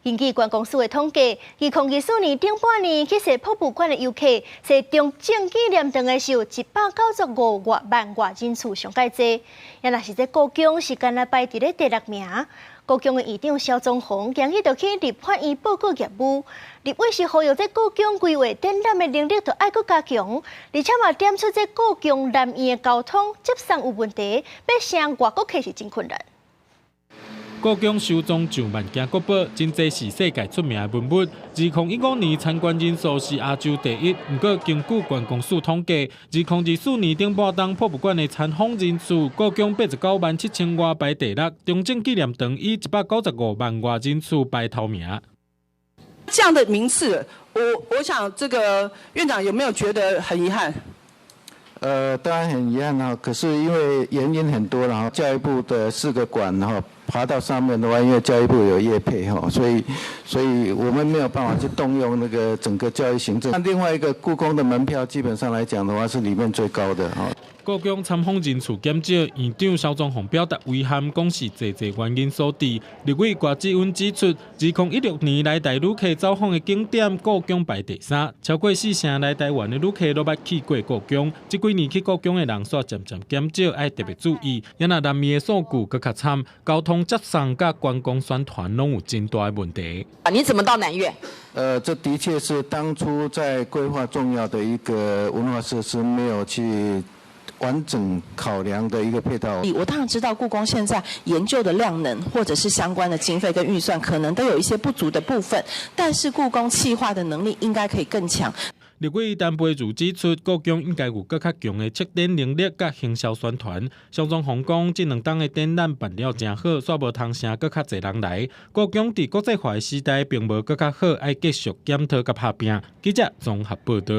根据观光署的统计，2024年顶半年去踅博物馆的游客，踅中正纪念堂的是有195万人次上介多。也若是这故宫是干那排伫咧第6名。故宫的院长萧宗宏今日就去立法院报告业务，立委是呼吁这故宫规划展览的能力就爱搁加强，而且嘛点出这故宫南院的交通接送有问题，要上外国客是真困难。故宫收藏上万件国宝，真侪是世界出名的文物。2015年参观人数是亚洲第一，不过根据观光署统计，2024年顶半档博物馆的参访人数，故宫89万7000外排第6，中正纪念堂以195万外人次排头名。这样的名次，我想这个院长有没有觉得很遗憾？当然很遗憾哈，可是因为原因很多了哈，教育部的4个馆哈。爬到上面的话，因为教育部有业配哈，所以我们没有办法去动用那个整个教育行政。那另外一个故宫的门票，基本上来讲的话是里面最高的哈。故宫参访人次减少，院长萧宗宏表达遗憾，讲是侪原因所致。立委郭志温指出，2016年来台旅客走访的景点，故宫排第3，超过4成来台湾的旅客都捌去过故宫。这几年去故宫的人数渐渐减少，要特别注意。也若南面的数据更较惨，交通接送甲观光宣传拢有真大的问题。你怎么到南院？这的确是当初在规划重要的一个文化设施，没有去完整考量的一个配套。我当然知道故宫现在研究的量能或者是相关的经费跟预算，可能都有一些不足的部分，但是故宫企划的能力应该可以更强。立委陈培如指出，故宫应该有更较强的策展能力甲行销宣传。萧宗宏讲，这2档的展览办了真好，煞无通声更较侪人来。故宫伫国际化的时代，并无更较好，要继续检讨甲拍拼。记者综合报道。